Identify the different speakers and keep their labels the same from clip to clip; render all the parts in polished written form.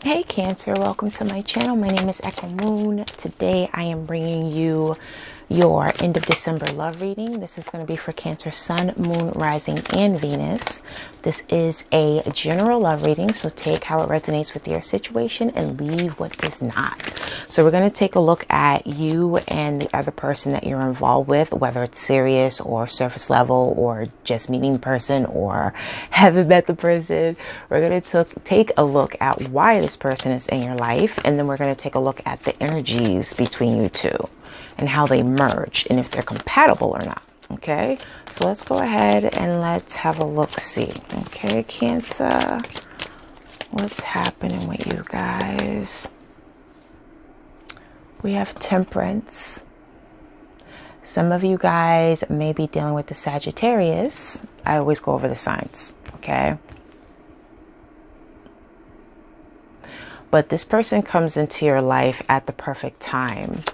Speaker 1: Hey Cancer, welcome to my channel. My name is Echo Moon. Today I am bringing you your end of December love reading. This is going to be for Cancer Sun, Moon, Rising, and Venus. This is a general love reading, so take how it resonates with your situation and leave what does not. So we're going to take a look at you and the other person that you're involved with, whether it's serious or surface level or just meeting the person or haven't met the person. We're going to take a look at why this person is in your life, and then we're going to take a look at the energies between you two and how they merge and if they're compatible or not. Okay, so let's go ahead and let's have a look-see. Okay, Cancer, what's happening with you guys? We have Temperance. Some of you guys may be dealing with the Sagittarius. I always go over the signs, okay? But this person comes into your life at the perfect time.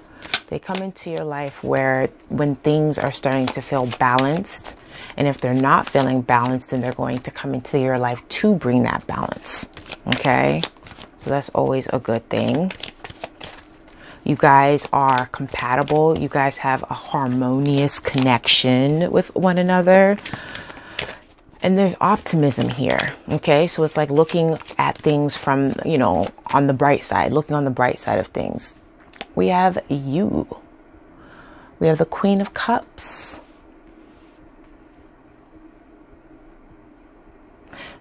Speaker 1: They come into your life when things are starting to feel balanced. And if they're not feeling balanced, then they're going to come into your life to bring that balance. Okay? So that's always a good thing. You guys are compatible. You guys have a harmonious connection with one another. And there's optimism here. Okay? So it's like looking at things from, on the bright side, looking on the bright side of things. We have you. We have the Queen of Cups.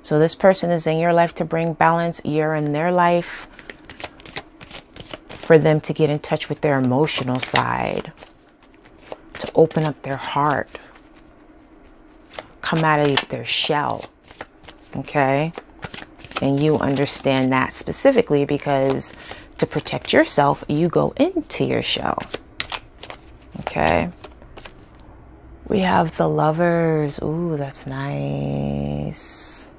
Speaker 1: So this person is in your life to bring balance. You're in their life for them to get in touch with their emotional side, to open up their heart, come out of their shell. Okay? And you understand that specifically because to protect yourself, you go into your shell. Okay. We have the Lovers. Ooh, that's nice.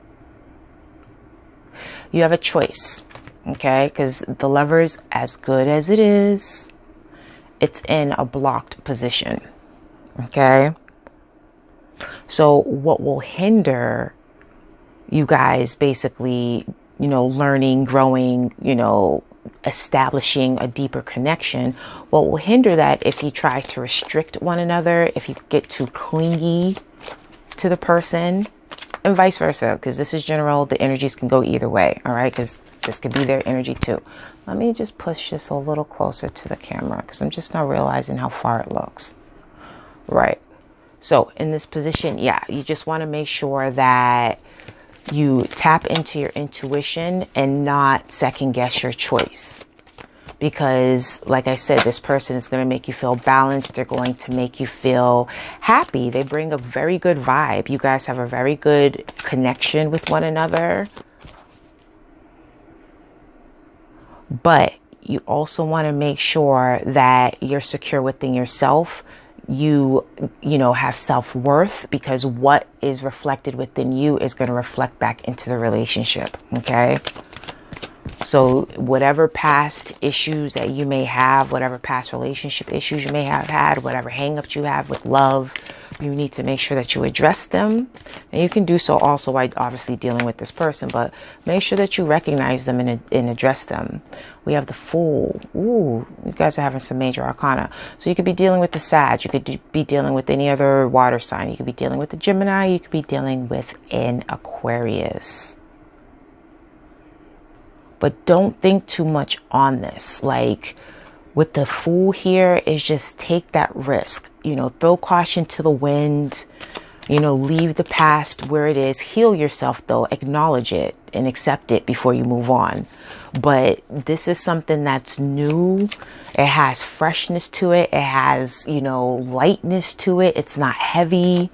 Speaker 1: You have a choice. Okay. Because the Lovers, as good as it is, it's in a blocked position. Okay. So what will hinder you guys basically, learning, growing, establishing a deeper connection, what will hinder that if you try to restrict one another, if you get too clingy to the person, and vice versa, because this is general, the energies can go either way, all right, because this could be their energy too. Let me just push this a little closer to the camera because I'm just not realizing how far it looks. Right. So in this position, yeah, you just want to make sure that you tap into your intuition and not second guess your choice. Because, like I said, this person is going to make you feel balanced. They're going to make you feel happy. They bring a very good vibe. You guys have a very good connection with one another. But you also want to make sure that you're secure within yourself. You have self-worth, because what is reflected within you is going to reflect back into the relationship. Okay. So whatever past issues that you may have, whatever past relationship issues you may have had, whatever hangups you have with love, you need to make sure that you address them. And you can do so also by obviously dealing with this person, but make sure that you recognize them and address them. We have the Fool. Ooh, you guys are having some major arcana. So you could be dealing with the Sag. You could be dealing with any other water sign. You could be dealing with the Gemini. You could be dealing with an Aquarius. But don't think too much on this. Like with the Fool here, is just take that risk. Throw caution to the wind. Leave the past where it is. Heal yourself though. Acknowledge it and accept it before you move on. But this is something that's new. It has freshness to it. It has, lightness to it. It's not heavy.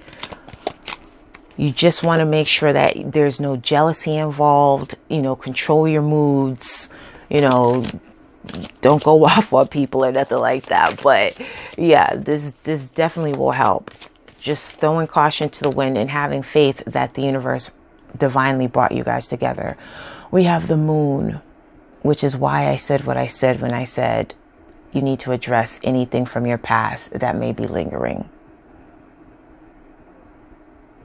Speaker 1: You just want to make sure that there's no jealousy involved, control your moods, don't go off on people or nothing like that. But yeah, this definitely will help. Just throwing caution to the wind and having faith that the universe divinely brought you guys together. We have the Moon, which is why I said what I said when I said you need to address anything from your past that may be lingering.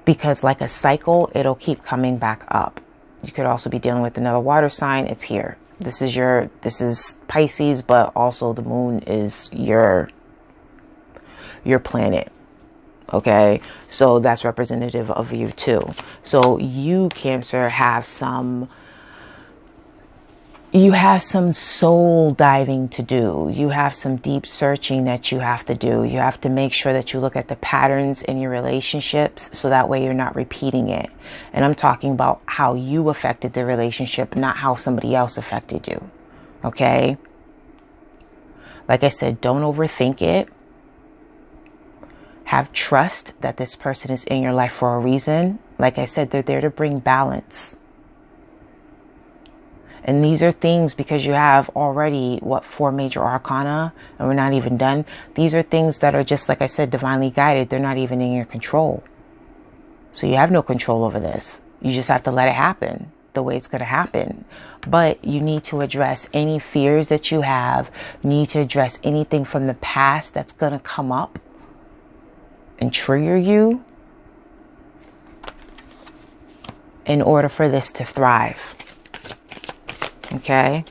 Speaker 1: Because like a cycle, it'll keep coming back up. You could also be dealing with another water sign. It's here. This is Pisces, but also the moon is your planet. Okay, so that's representative of you too. So you, Cancer, have some soul diving to do. You have some deep searching that you have to do. You have to make sure that you look at the patterns in your relationships so that way you're not repeating it. And I'm talking about how you affected the relationship, not how somebody else affected you. Okay? Like I said, don't overthink it. Have trust that this person is in your life for a reason. Like I said, they're there to bring balance. And these are things, because you have already, 4 major arcana, and we're not even done. These are things that are just, like I said, divinely guided. They're not even in your control. So you have no control over this. You just have to let it happen the way it's going to happen. But you need to address any fears that you have. You need to address anything from the past that's going to come up and trigger you in order for this to thrive. Okay?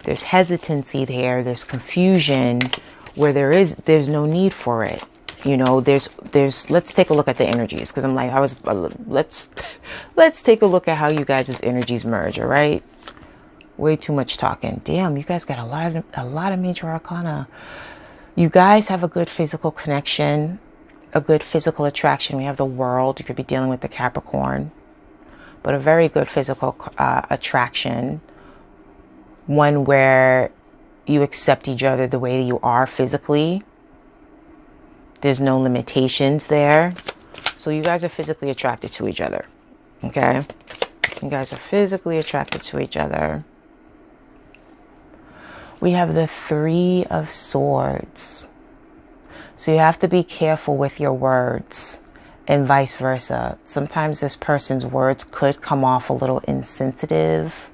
Speaker 1: There's hesitancy there. There's confusion where there's no need for it. You know, there's let's take a look at the energies, because I'm like, let's take a look at how you guys' energies merge. All right? Way too much talking. Damn, you guys got a lot of major arcana. You guys have a good physical connection, a good physical attraction. We have the World. You could be dealing with the Capricorn, but a very good physical attraction. One where you accept each other the way you are physically. There's no limitations there. So you guys are physically attracted to each other. Okay? You guys are physically attracted to each other. We have the 3 of Swords. So you have to be careful with your words and vice versa. Sometimes this person's words could come off a little insensitive,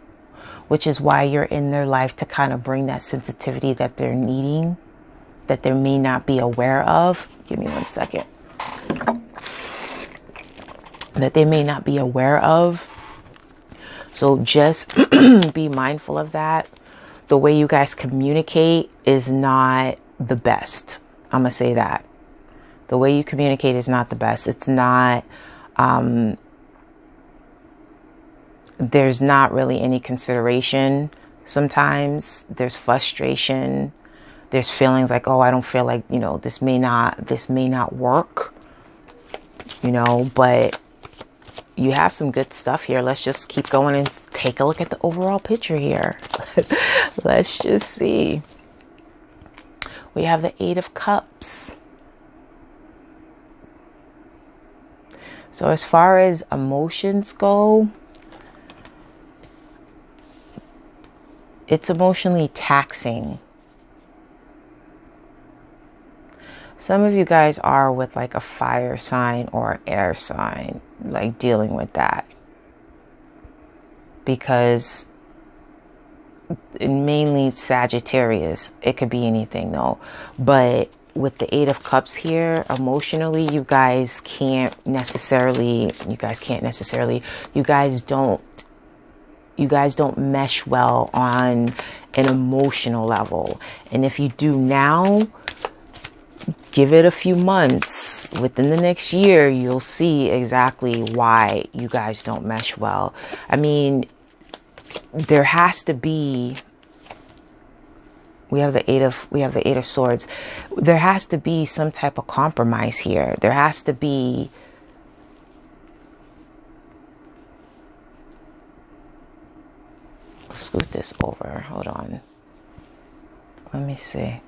Speaker 1: which is why you're in their life, to kind of bring that sensitivity that they're needing, that they may not be aware of. Give me 1 second. That they may not be aware of. So just be mindful of that. The way you guys communicate is not the best. I'm going to say that. The way you communicate is not the best. It's not, there's not really any consideration. Sometimes there's frustration. There's feelings like, oh, I don't feel like, you know, this may not work, you know, but you have some good stuff here. Let's just keep going and take a look at the overall picture here. Let's just see. We have the 8 of Cups. So as far as emotions go, it's emotionally taxing. Some of you guys are with like a fire sign or air sign, like dealing with that. Because mainly Sagittarius, it could be anything though. But with the 8 of Cups here, emotionally, you guys don't mesh well on an emotional level. And if you do now, give it a few months. Within the next year, you'll see exactly why you guys don't mesh well. I mean, there has to be, we have the 8 of Swords. There has to be some type of compromise here. There has to be scoot this over. Hold on. Let me see.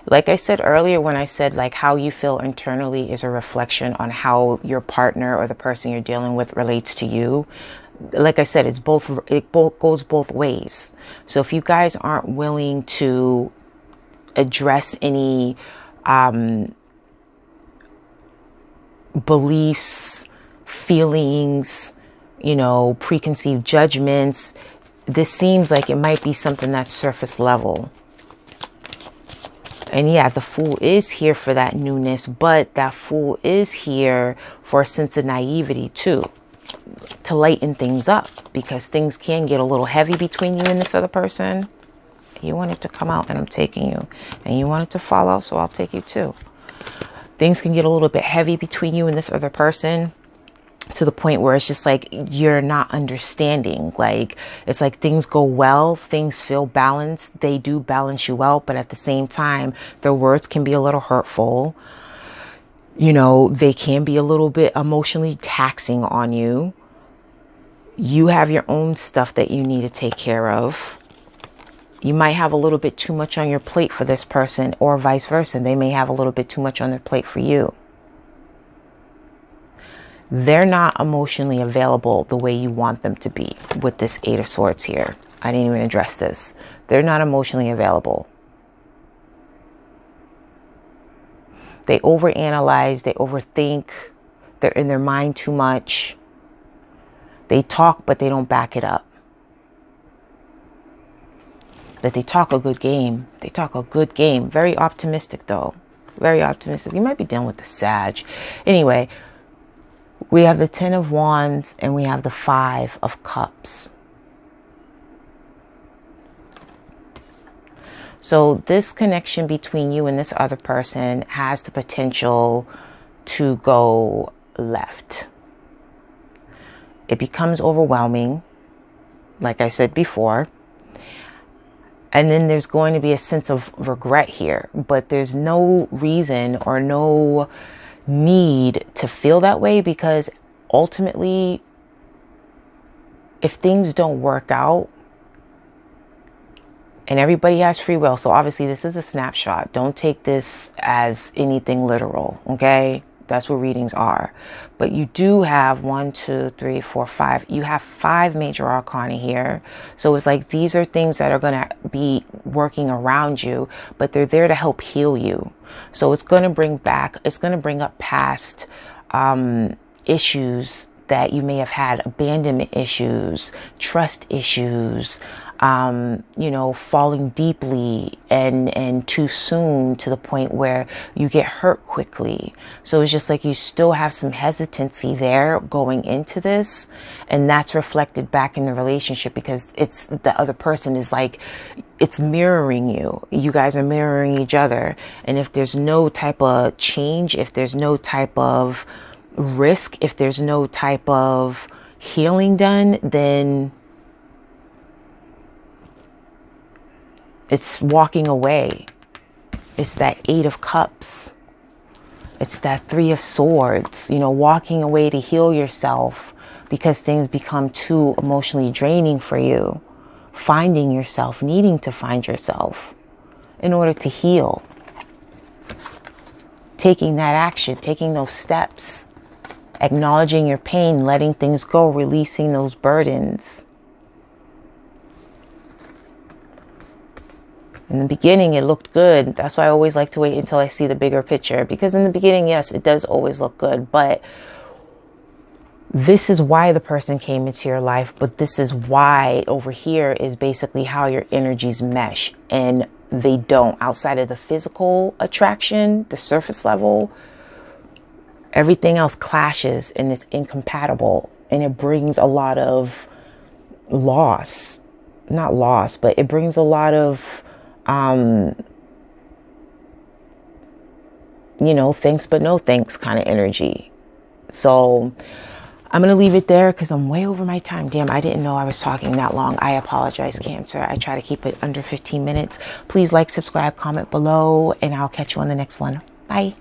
Speaker 1: Like I said earlier, when I said like how you feel internally is a reflection on how your partner or the person you're dealing with relates to you. Like I said, it goes both ways. So if you guys aren't willing to address any beliefs, feelings, you know, preconceived judgments, this seems like it might be something that's surface level. And yeah, the Fool is here for that newness, but that Fool is here for a sense of naivety too, to lighten things up, because things can get a little heavy between you and this other person. You want it to come out and I'm taking you, and you want it to fall out, so I'll take you too. Things can get a little bit heavy between you and this other person, to the point where it's just like you're not understanding. Like, it's like things go well, things feel balanced, they do balance you out, but at the same time their words can be a little hurtful. You know, they can be a little bit emotionally taxing on you. You have your own stuff that you need to take care of. You might have a little bit too much on your plate for this person, or vice versa. They may have a little bit too much on their plate for you. They're not emotionally available the way you want them to be with this Eight of Swords here. I didn't even address this. They're not emotionally available. They overanalyze, they overthink, they're in their mind too much. They talk, but they don't back it up. But they talk a good game. They talk a good game. Very optimistic though. Very optimistic. You might be dealing with the Sag. Anyway, we have the Ten of Wands and we have the Five of Cups. So this connection between you and this other person has the potential to go left. It becomes overwhelming, like I said before. And then there's going to be a sense of regret here, but there's no reason or no need to feel that way, because ultimately, if things don't work out, and everybody has free will, so obviously this is a snapshot. Don't take this as anything literal, okay? That's what readings are. But you do have 1, 2, 3, 4, 5. You have 5 major arcana here. So it's like these are things that are going to be working around you, but they're there to help heal you. So it's going to bring up past issues that you may have had, abandonment issues, trust issues, you know, falling deeply and too soon to the point where you get hurt quickly. So it's just like you still have some hesitancy there going into this, and that's reflected back in the relationship, because it's the other person is like, it's mirroring you. You guys are mirroring each other. And if there's no type of change, if there's no type of risk, if there's no type of healing done, then it's walking away. It's that Eight of Cups. It's that Three of Swords, you know, walking away to heal yourself because things become too emotionally draining for you. Finding yourself, needing to find yourself in order to heal. Taking that action, taking those steps. Acknowledging your pain, letting things go, releasing those burdens. In the beginning, it looked good. That's why I always like to wait until I see the bigger picture. Because in the beginning, yes, it does always look good. But this is why the person came into your life. But this is why over here is basically how your energies mesh. And they don't. Outside of the physical attraction, the surface level, everything else clashes and it's incompatible, and it brings a lot of loss. Not loss, but it brings a lot of, you know, thanks but no thanks kind of energy. So I'm going to leave it there because I'm way over my time. Damn, I didn't know I was talking that long. I apologize, Cancer. I try to keep it under 15 minutes. Please like, subscribe, comment below, and I'll catch you on the next one. Bye.